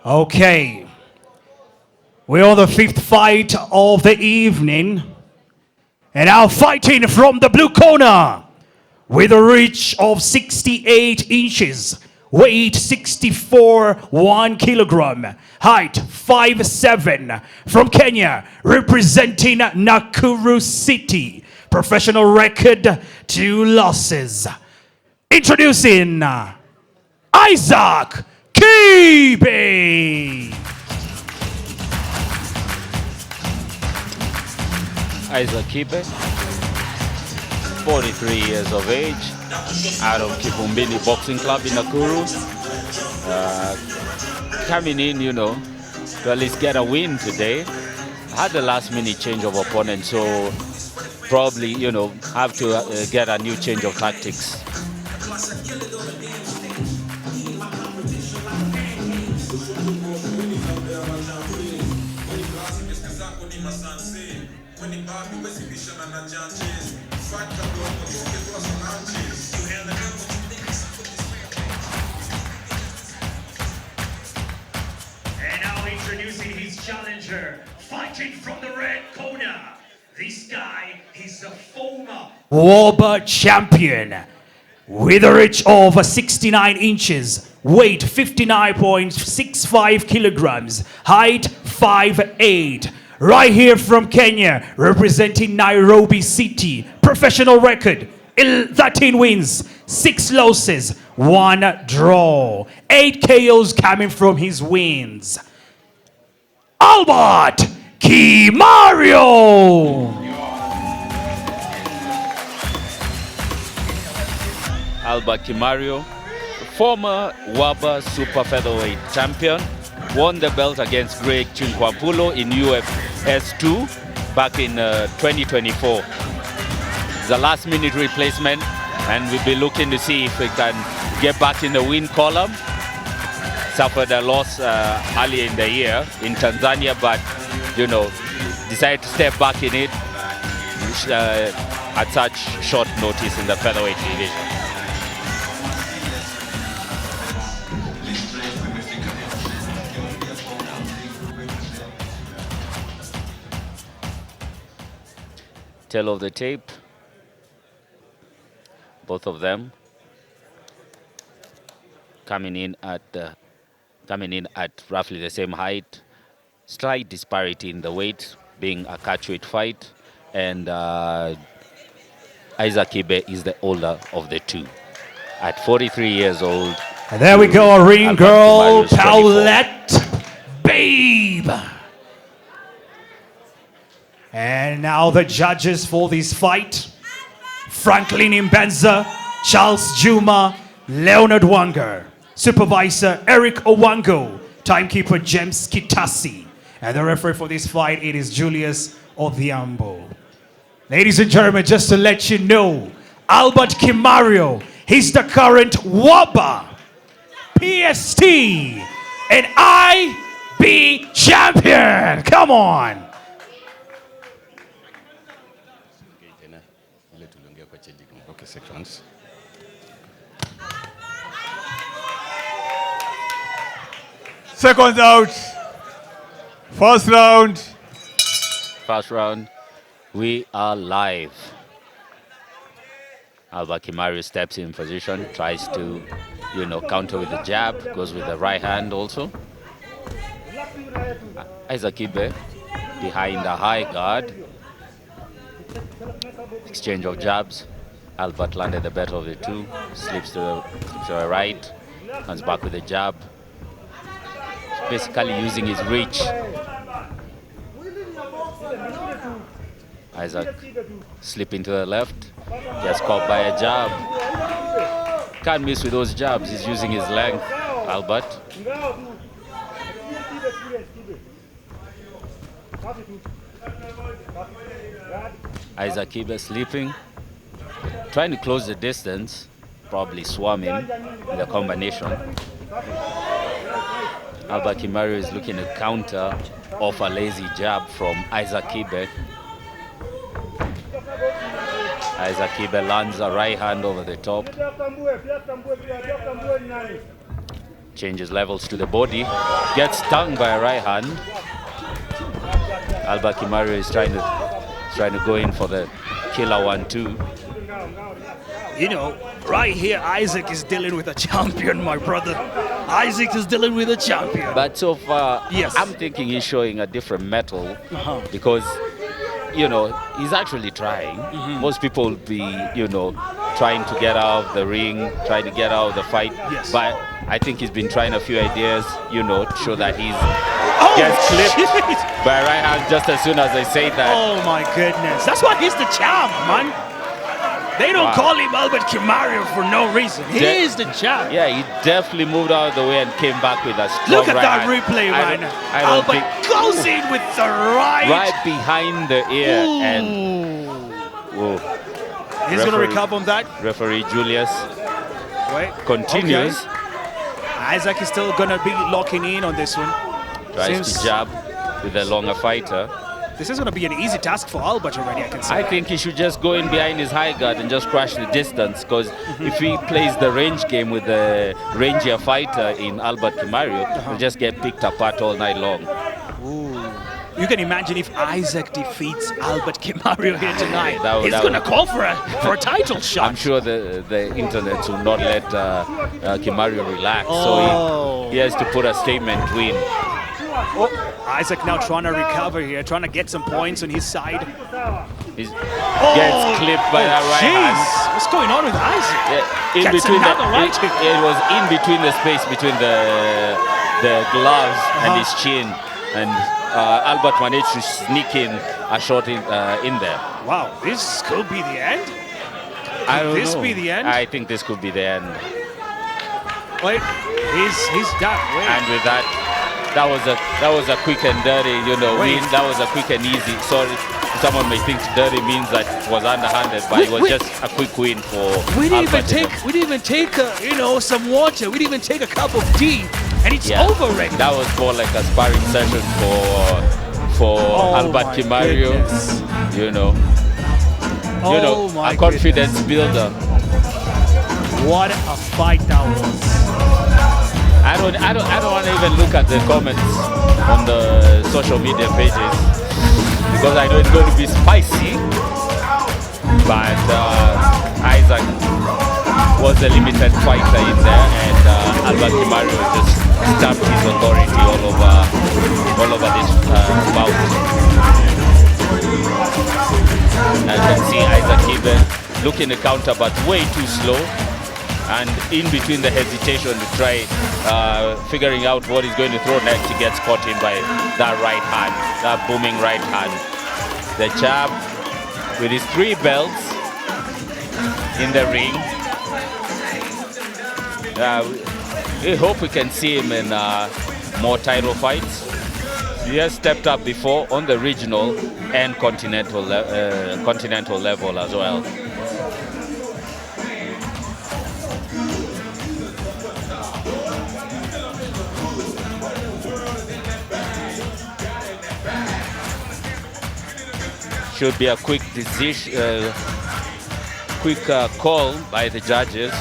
Okay, we're on the fifth fight of the evening, and now fighting from the blue corner with a reach of 68 inches, weight 64 kilogram, height 5'7", from Kenya, representing Nakuru City, professional record 2 losses. Introducing Isaac Kibe. Isaac Kibe, 43 years of age, out of Kivumbini Boxing Club in Nakuru. Coming in, to at least get a win today. Had a last-minute change of opponent, so probably, have to get a new change of tactics. And now introducing his challenger, fighting from the red corner. This guy is a former World champion with a reach of 69 inches, weight 59.65 kilograms, height 5'8". Right here from Kenya, representing Nairobi City, professional record 13 wins, 6 losses, 1 draw, 8 KOs coming from his wins. Albert Kimario. Albert Kimario, former WABA super featherweight champion, won the belt against Greg Chinkwampulo in UFS2 back in 2024. It's a last-minute replacement, and we'll be looking to see if we can get back in the win column. Suffered a loss earlier in the year in Tanzania, but decided to step back in it at such short notice in the featherweight division. Tail of the tape, both of them coming in at roughly the same height. Slight disparity in the weight, being a catchweight fight, and Isaac Kibe is the older of the two at 43 years old. And there we go, a ring girl, Paulette Babe. And now the judges for this fight: Franklin Imbenza, Charles Juma, Leonard Wanger, supervisor Eric Owango, timekeeper James Kitasi, and the referee for this fight, it is Julius Odhiambo. Ladies and gentlemen, just to let you know, Albert Kimario, he's the current WABA, PST, and IB champion. Come on. Seconds. Seconds out. First round. First round. We are live. Albert Kimario steps in position, tries to, counter with the jab, goes with the right hand also. Isaac Kibe behind the high guard. Exchange of jabs. Albert landed the better of the two, slips to the right, comes back with a jab. Basically using his reach. Isaac slipping to the left, gets caught by a jab. Can't miss with those jabs, he's using his length, Albert. Isaac Kibe sleeping. Trying to close the distance, probably swam him in the combination. Albert Kimario is looking to counter off a lazy jab from Isaac Kibe. Isaac Kibe lands a right hand over the top. Changes levels to the body. Gets stung by a right hand. Albert Kimario is trying to go in for the killer 1-2. You know, right here, Isaac is dealing with a champion, my brother. Isaac is dealing with a champion. But so far, Yes. I'm thinking he's showing a different mettle because, you know, he's actually trying. Most people would be, you know, trying to get out of the ring, trying to get out of the fight. Yes. But I think he's been trying a few ideas, you know, to show that he's Oh, gets clipped shit. by a right hand just as soon as I say that. Oh my goodness. That's why he's the champ, man. They don't Wow. call him Albert Kimario for no reason. He De- is the champ. Yeah, he definitely moved out of the way and came back with a strong Look at right that hand. replay, I man. don't- I don't Albert think- goes in with the right. right behind the ear and whoa. He's going to Referee- recover on that. Referee Julius Wait. continues. Okay. Isaac is still going to be locking in on this one. Tries Seems- to jab with a longer fighter. This is going to be an easy task for Albert already, I can see. I think he should just go in behind his high guard and just crush the distance, because if he plays the range game with the rangier fighter in Albert Kimario, he'll just get picked apart all night long. You can imagine if Isaac defeats Albert Kimario here tonight. That would- He's that going to would- call for a title shot. I'm sure the internet will not let Kimario relax, Oh. so he has to put a statement win. Oh, Isaac now trying to recover here, trying to get some points on his side. He gets clipped by that right hand. Jeez, what's going on with Isaac? Yeah, in Gets between another right it, hook. it was in between the space between the gloves and his chin, and Albert managed to sneak in a shot in there. Wow, this could be the end. I don't this know. be the end? I think this could be the end. Wait, he's done. Wait. And with that, that was a quick and dirty, you know, Wait. win. That was a quick and easy. Sorry, someone may think dirty means that it was underhanded, but it was Wait. just a quick win for We didn't even Albert. take you know, some water. We didn't even take a cup of tea, and it's Yeah. over already. That was more like a sparring session for Oh Albert my Kimario. goodness. You know, Oh my a confidence builder. What a fight that was. I don't want to even look at the comments on the social media pages because I know it's going to be spicy. But Isaac was a limited fighter in there, and Albert Kimario just stamped his authority all over this bout. As you can see, Isaac Kibe looking to counter, but way too slow. And in between the hesitation to try figuring out what he's going to throw next, he gets caught in by that right hand, that booming right hand. The jab with his 3 belts in the ring. We hope we can see him in more title fights. He has stepped up before on the regional and continental level as well. Should be a quick decision, call by the judges.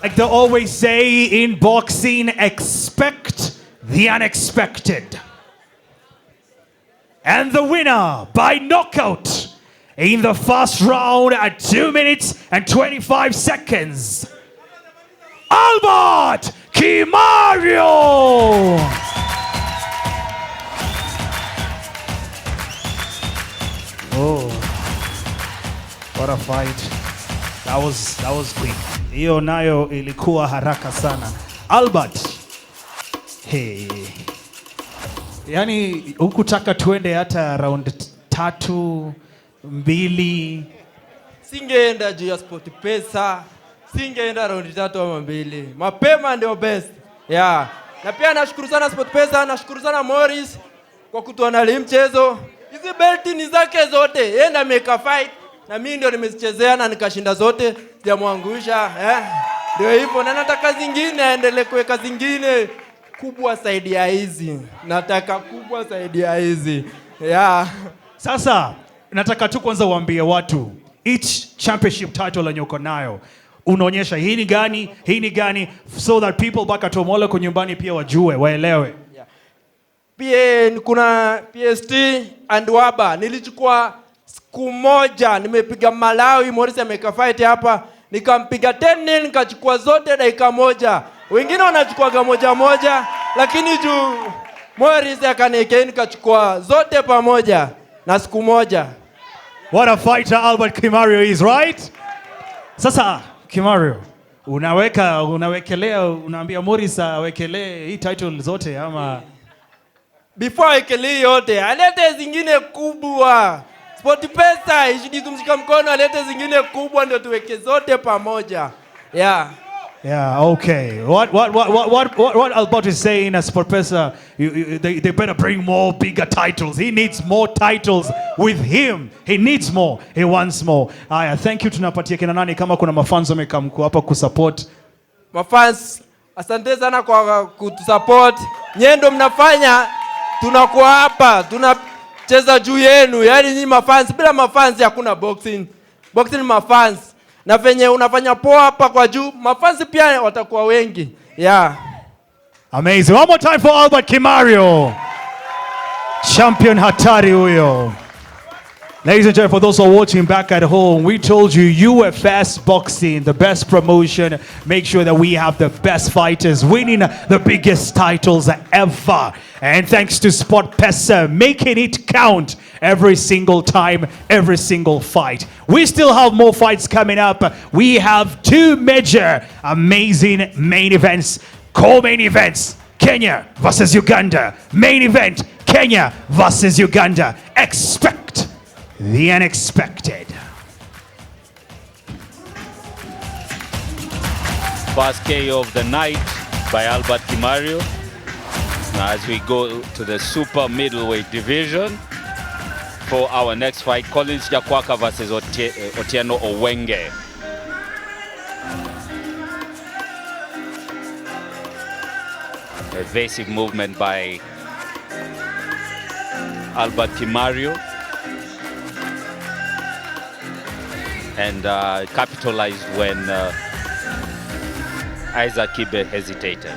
Like they always say in boxing, expect the unexpected. And the winner by knockout in the first round at 2 minutes and 25 seconds, Albert Kimario! Oh, what a fight. That was quick. hiyo nayo ilikuwa haraka sana. Albert, hey, yani hukutaka tuende hata round 3, 2? Singeenda juu ya SportPesa, singeenda round 3 ama 2. Mapema ndio best. Yeah. Na pia nashukuru sana SportPesa, nashukuru sana Morris kwa kutuandalia mchezo. Hizi belti ni zake zote. Yeye ndiye ameka fight na mimi ndio nimezichezea na nikashinda zote, sijamwangusha. Ndio hivyo, na nataka zingine aendelee kuweka zingine kubwa zaidi ya hizi. Nataka kubwa zaidi ya hizi. Yeah. Sasa nataka tu kwanza uambie watu each championship title yenye uko nayo unaonyesha hii ni gani, so that people back at home kwa nyumbani pia wajue, waelewe. Yeah. Pia kuna PST and Waba. Nilichukua siku moja, nimepiga Malawi, Morris ameka fight hapa, nikampiga 10-0, nikachukua zote dakika moja. Wengine wanachukua moja, lakini juu Morris akaneke, nikachukua zote pamoja na siku moja. What a fighter Albert Kimario is, right? Sasa Kimario, unawekelea, unaambia Morris awekelee hii title zote ama before awekelee yote, alete zingine kubwa. SportPesa ishidi kumshika mkono, alete zingine kubwa ndio tuweke zote pamoja. Yeah. Yeah, okay. What Albert is saying as SportPesa, they better bring more bigger titles. He needs more titles with him. He needs more. He wants more. Aya, thank you. Tunapatia kina nani kama kuna mafans wamekamku hapa kusupport. Mafans, asante sana kwa kutusupport. Nyendo mnafanya tunakuwa hapa, tunacheza juu yenu. Yaani nyinyi mafans, bila mafans hakuna boxing. Boxing mafans. Na venye unafanya poa hapa kwa juu, mafans pia watakuwa wengi. Yeah. Amazing. One more time for Albert Kimario. Champion hatari huyo. Ladies and gentlemen, for those who are watching back at home, we told you UFS Boxing, the best promotion. Make sure that we have the best fighters winning the biggest titles ever. And thanks to SportPesa, making it count every single time, every single fight. We still have more fights coming up. We have 2 major, amazing main events, co-main events. Kenya versus Uganda. Main event, Kenya versus Uganda. Expect the unexpected. First KO of the night by Albert Kimario. Now as we go to the super middleweight division for our next fight, Collins Jakwaka versus Otieno Owenge. Evasive movement by Albert Kimario. And capitalized when Isaac Kibe hesitated.